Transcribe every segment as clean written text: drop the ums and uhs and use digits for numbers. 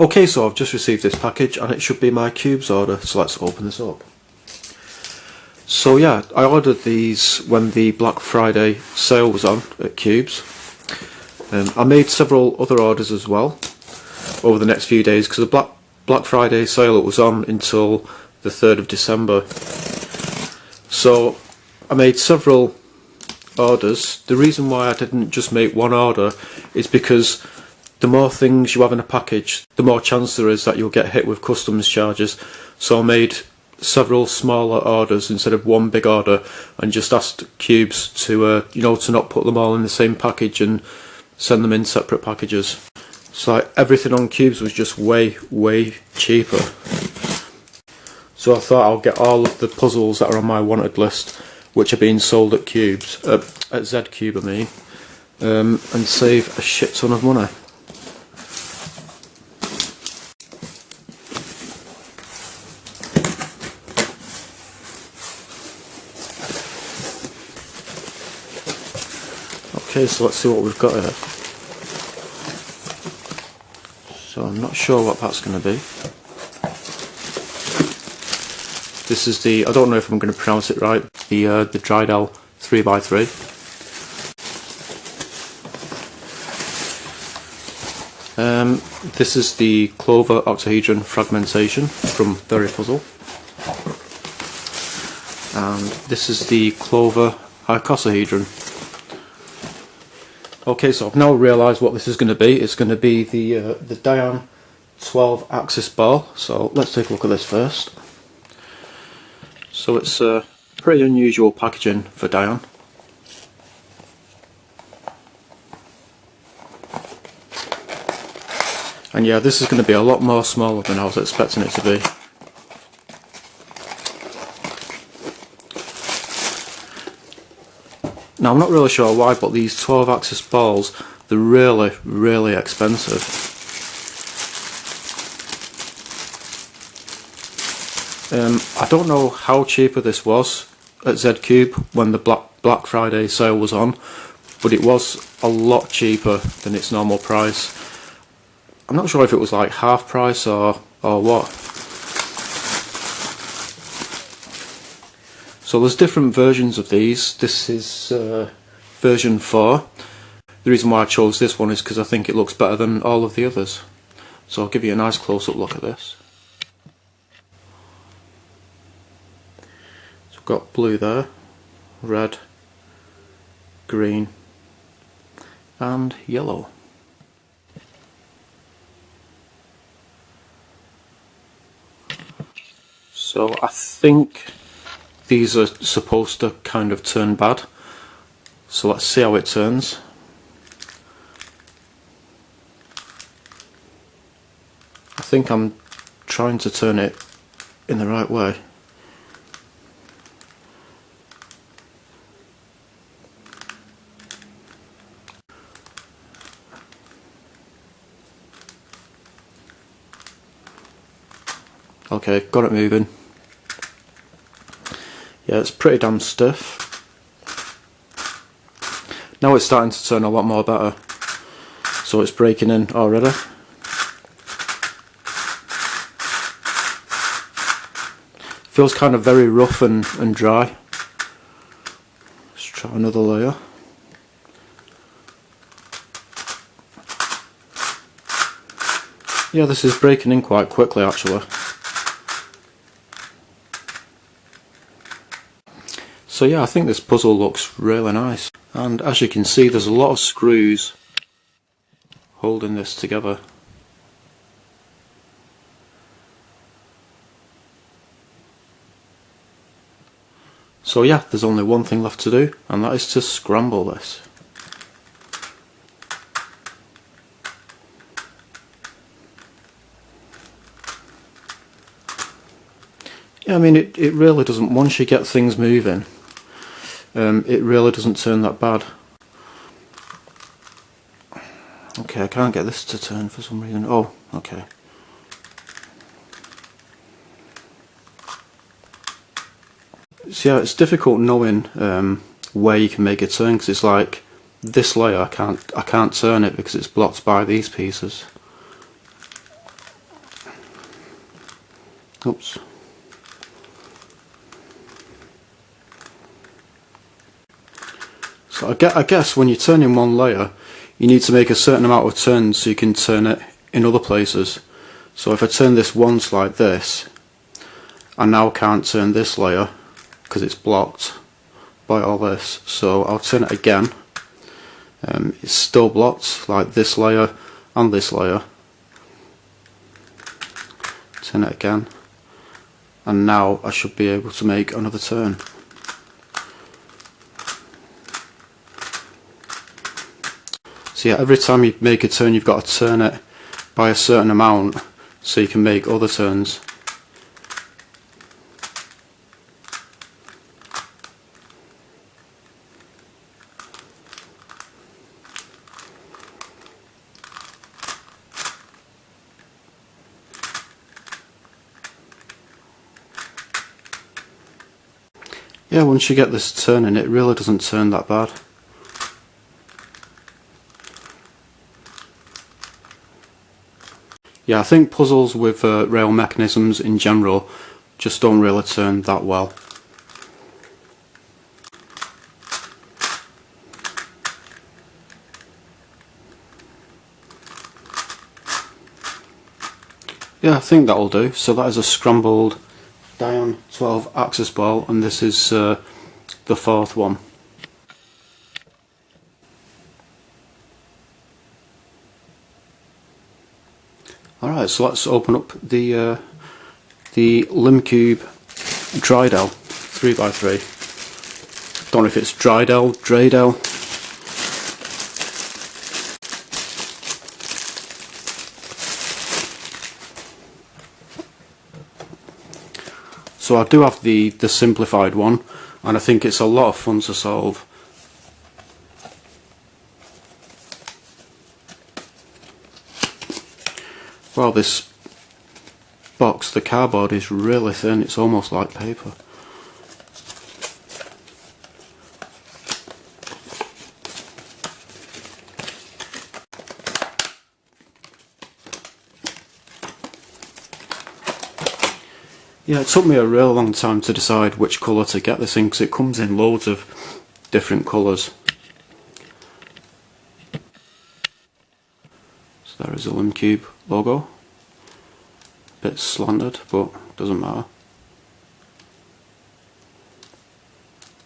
Okay, so I've just received this package and it should be my cubes order, so let's open this up. So yeah, I ordered these when the Black Friday sale was on at Cubes. I made several other orders as well over the next few days because the Black Friday sale it was on until the 3rd of December. So I made several orders. The reason why I didn't just make one order is because the more things you have in a package, the more chance there is that you'll get hit with customs charges. So I made several smaller orders instead of one big order, and just asked Cubes to to not put them all in the same package and send them in separate packages. So like, everything on Cubes was just way cheaper. So I thought I'll get all of the puzzles that are on my wanted list, which are being sold at Cubes, at ZCube I mean, and save a shit ton of money. Okay, so let's see what we've got here. So I'm not sure what that's going to be. This is the, I don't know if I'm going to pronounce it right, the Dreidel 3x3. This is the Clover Oxygen Fragmentation from VeryPuzzle. And this is the Clover Icosahedron. Okay, so I've now realised what this is going to be. It's going to be the Dayan 12 axis ball. So let's take a look at this first. So it's pretty unusual packaging for Dayan. And yeah, this is going to be a lot more smaller than I was expecting it to be. Now I'm not really sure why, but these 12 axis balls, they're really expensive. I don't know how cheaper this was at ZCube when the Black Friday sale was on, but it was a lot cheaper than its normal price. I'm not sure if it was like half price or what. So there's different versions of these. This is version 4. The reason why I chose this one is because I think it looks better than all of the others. So I'll give you a nice close-up look at this. So we've got blue there, red, green and yellow. So I think these are supposed to kind of turn bad, so let's see how it turns. I think I'm trying to turn it in the right way. Okay, got it moving. Yeah, it's pretty damn stiff. Now it's starting to turn a lot more better. So it's breaking in already. Feels kind of very rough and dry. Let's try another layer. Yeah, this is breaking in quite quickly actually. So yeah, I think this puzzle looks really nice, and as you can see there's a lot of screws holding this together. So yeah, there's only one thing left to do, and that is to scramble this. Yeah, I mean it really doesn't, once you get things moving, it really doesn't turn that bad. Okay, I can't get this to turn for some reason. Oh, okay. So yeah, it's difficult knowing where you can make it turn, because it's like this layer I can't turn it because it's blocked by these pieces. Oops. So I guess when you're turning one layer, you need to make a certain amount of turns so you can turn it in other places. So if I turn this once like this, I now can't turn this layer because it's blocked by all this. So I'll turn it again. It's still blocked, like this layer and this layer. Turn it again, and now I should be able to make another turn. So yeah, every time you make a turn you've got to turn it by a certain amount so you can make other turns. Yeah, once you get this turning, it really doesn't turn that bad. Yeah, I think puzzles with rail mechanisms in general just don't really turn that well. Yeah, I think that'll do. So that is a scrambled Dayan 12 axis ball, and this is the fourth one. Alright, so let's open up the Limcube Dreidel 3x3. Don't know if it's Dreidel, Dreidel. So I do have the simplified one, and I think it's a lot of fun to solve. Well, this box, the cardboard is really thin, it's almost like paper. Yeah, it took me a real long time to decide which colour to get this in, because it comes in loads of different colours. So there is a Limcube logo. A bit slanted, but doesn't matter.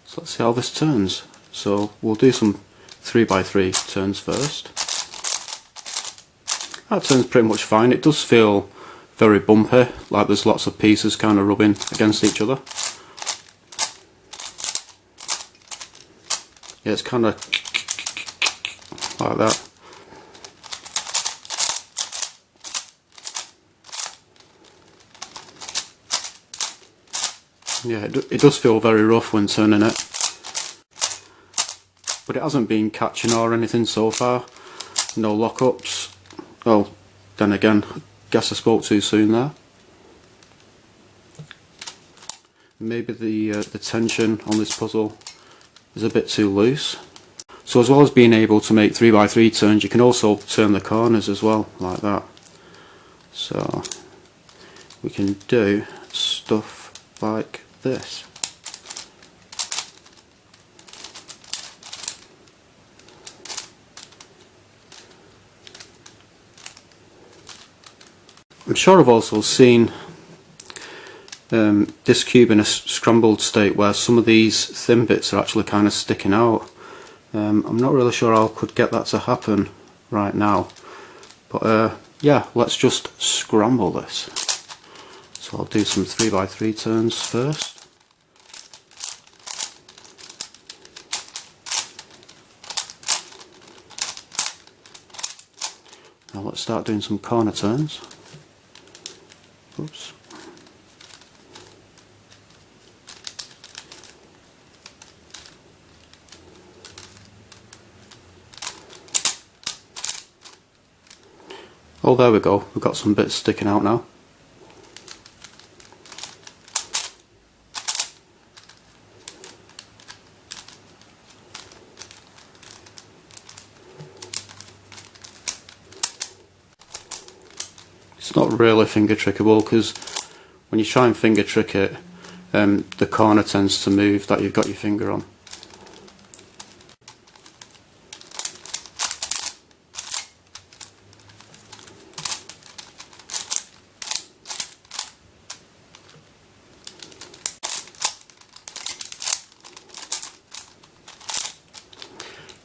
So let's see how this turns. So we'll do some 3x3 turns first. That turns pretty much fine. It does feel very bumpy, like there's lots of pieces kind of rubbing against each other. Yeah, it's kind of like that. Yeah, it does feel very rough when turning it, but it hasn't been catching or anything so far. No lockups. Oh, then again, guess I spoke too soon there. Maybe the tension on this puzzle is a bit too loose. So as well as being able to make 3x3 turns, you can also turn the corners as well, like that. So we can do stuff like this. I'm sure I've also seen this cube in a scrambled state where some of these thin bits are actually kind of sticking out. I'm not really sure how I could get that to happen right now, but yeah, let's just scramble this. So I'll do some 3x3 turns first. Now let's start doing some corner turns. Oops. Oh, there we go. We've got some bits sticking out now. It's not really finger trickable because when you try and finger trick it, the corner tends to move that you've got your finger on.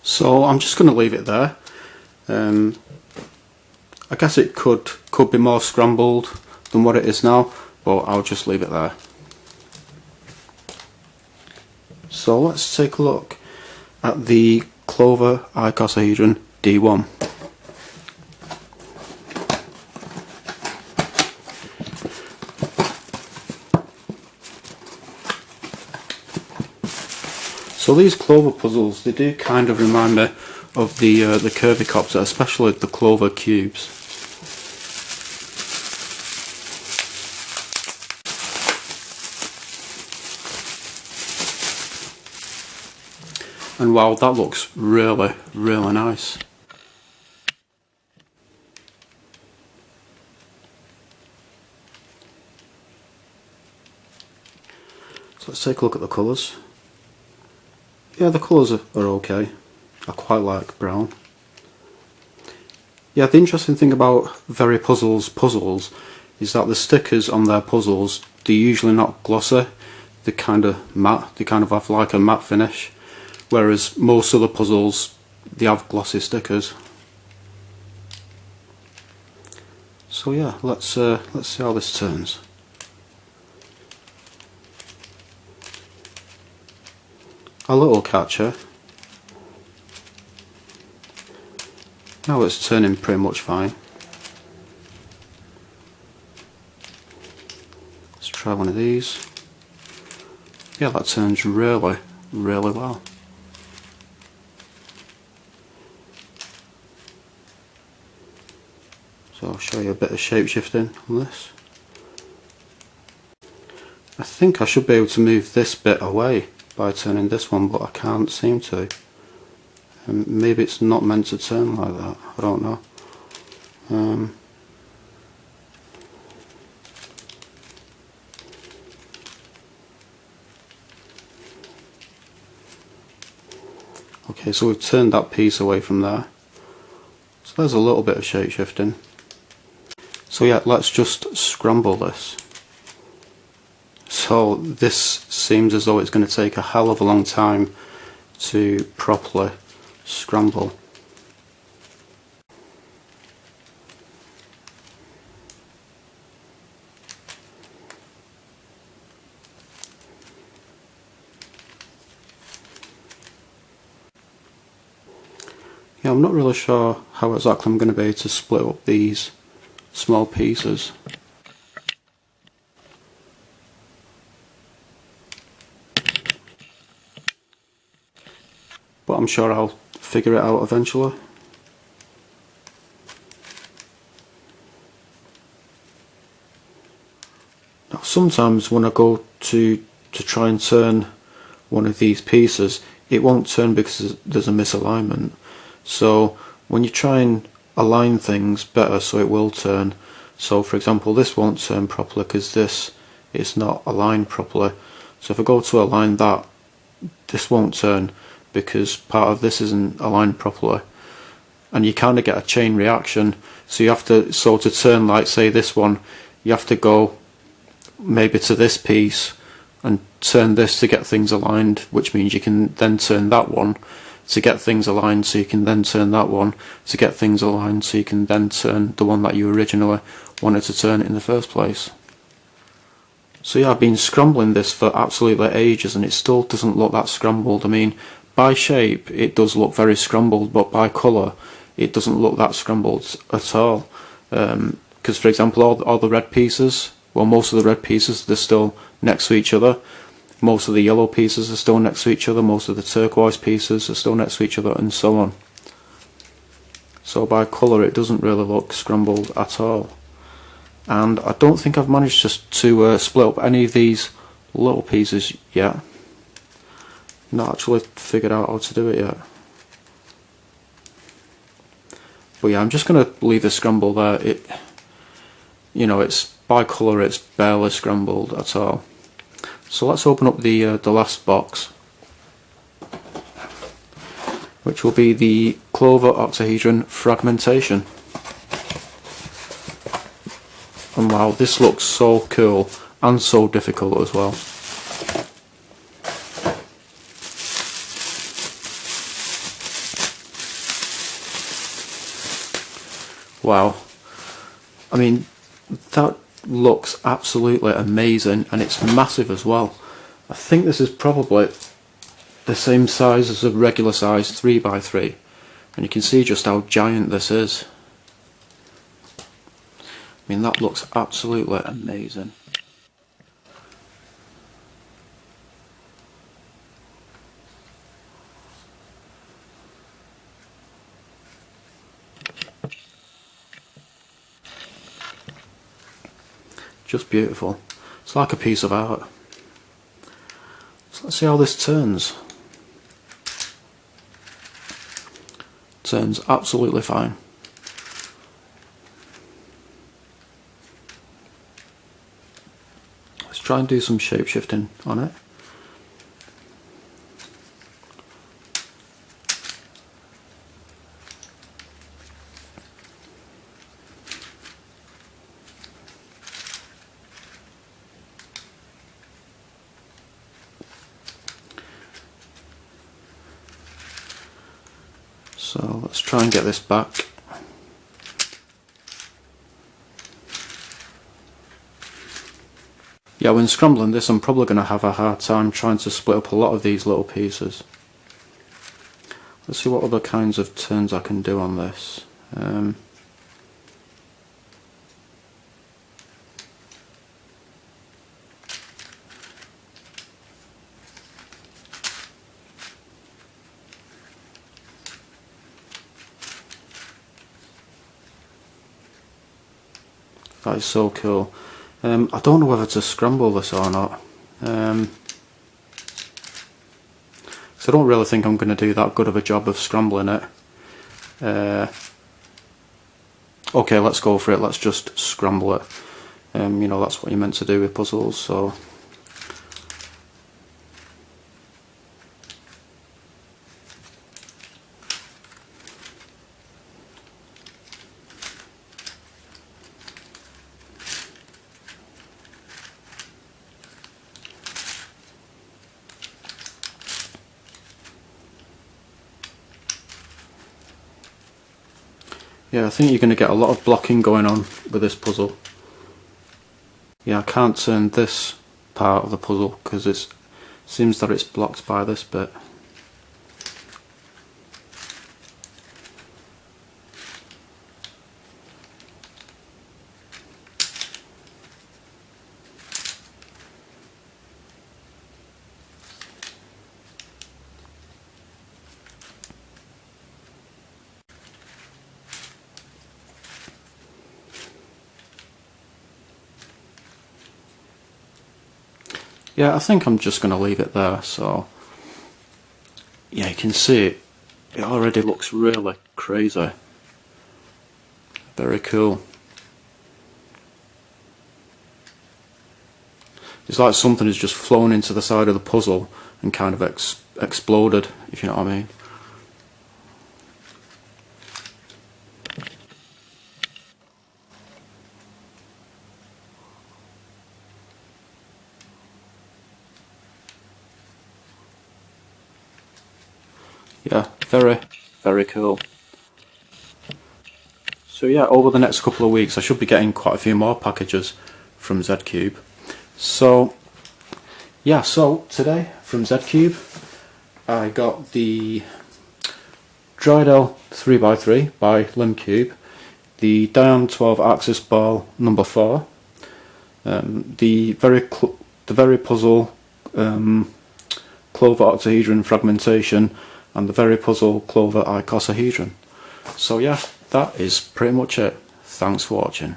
So I'm just going to leave it there. I guess it could be more scrambled than what it is now, but I'll just leave it there. So let's take a look at the Clover Icosahedron D1. So these Clover puzzles, they do kind of remind me of the Curvicopter, especially the Clover cubes. And wow, that looks really, really nice. So let's take a look at the colours. Yeah, the colours are okay. I quite like brown. Yeah, the interesting thing about VeryPuzzle's puzzles is that the stickers on their puzzles, they're usually not glossy. They're kind of matte. They kind of have like a matte finish. Whereas most other puzzles, they have glossy stickers. So yeah, let's see how this turns. A little catcher. Now it's turning pretty much fine. Let's try one of these. Yeah, that turns really, really well. So I'll show you a bit of shapeshifting on this. I think I should be able to move this bit away by turning this one, but I can't seem to. Maybe it's not meant to turn like that, I don't know. Okay, so we've turned that piece away from there. So there's a little bit of shape shifting. So yeah, let's just scramble this. So this seems as though it's going to take a hell of a long time to properly scramble. Yeah, I'm not really sure how exactly I'm going to be able to split up these small pieces. But I'm sure I'll figure it out eventually. Now sometimes when I go to try and turn one of these pieces, it won't turn because there's a misalignment. So when you try and align things better so it will turn, so for example this won't turn properly because this is not aligned properly. So if I go to align that, this won't turn because part of this isn't aligned properly, and you kind of get a chain reaction. So you have to, so to turn, like say this one, you have to go maybe to this piece and turn this to get things aligned, which means you can then turn that one to get things aligned, so you can then turn that one to get things aligned, so you can then turn the one that you originally wanted to turn in the first place. So yeah, I've been scrambling this for absolutely ages and it still doesn't look that scrambled. I mean, by shape it does look very scrambled, but by colour it doesn't look that scrambled at all. Because for example all the red pieces, well most of the red pieces, they're still next to each other. Most of the yellow pieces are still next to each other, most of the turquoise pieces are still next to each other, and so on. So by colour it doesn't really look scrambled at all. And I don't think I've managed to split up any of these little pieces yet. Not actually figured out how to do it yet. But yeah, I'm just going to leave the scramble there. you know, it's by colour, it's barely scrambled at all. So let's open up the last box, which will be the Clover Oxygen Fragmentation. And wow, this looks so cool and so difficult as well. Wow, I mean, that looks absolutely amazing, and it's massive as well. I think this is probably the same size as a regular size 3x3, and you can see just how giant this is. I mean, that looks absolutely amazing. Just beautiful. It's like a piece of art. So let's see how this turns. Turns absolutely fine. Let's try and do some shape shifting on it. So let's try and get this back. Yeah, when scrambling this, I'm probably going to have a hard time trying to split up a lot of these little pieces. Let's see what other kinds of turns I can do on this. That is so cool. I don't know whether to scramble this or not. So I don't really think I'm going to do that good of a job of scrambling it. Okay, let's go for it. Let's just scramble it. You know, that's what you're meant to do with puzzles. So. Yeah, I think you're going to get a lot of blocking going on with this puzzle. Yeah, I can't turn this part of the puzzle because it seems that it's blocked by this bit. Yeah, I think I'm just going to leave it there. So yeah, you can see it already looks really crazy. Very cool. It's like something has just flown into the side of the puzzle and kind of exploded, if you know what I mean. Yeah, very, very cool. So yeah, over the next couple of weeks I should be getting quite a few more packages from ZCube. So yeah, so today from ZCube I got the Dreidel 3x3 by Limcube, the Dayan 12 axis ball number 4, the VeryPuzzle Clover Oxygen Fragmentation, and the VeryPuzzle Clover Icosahedron. So yeah, that is pretty much it. Thanks for watching.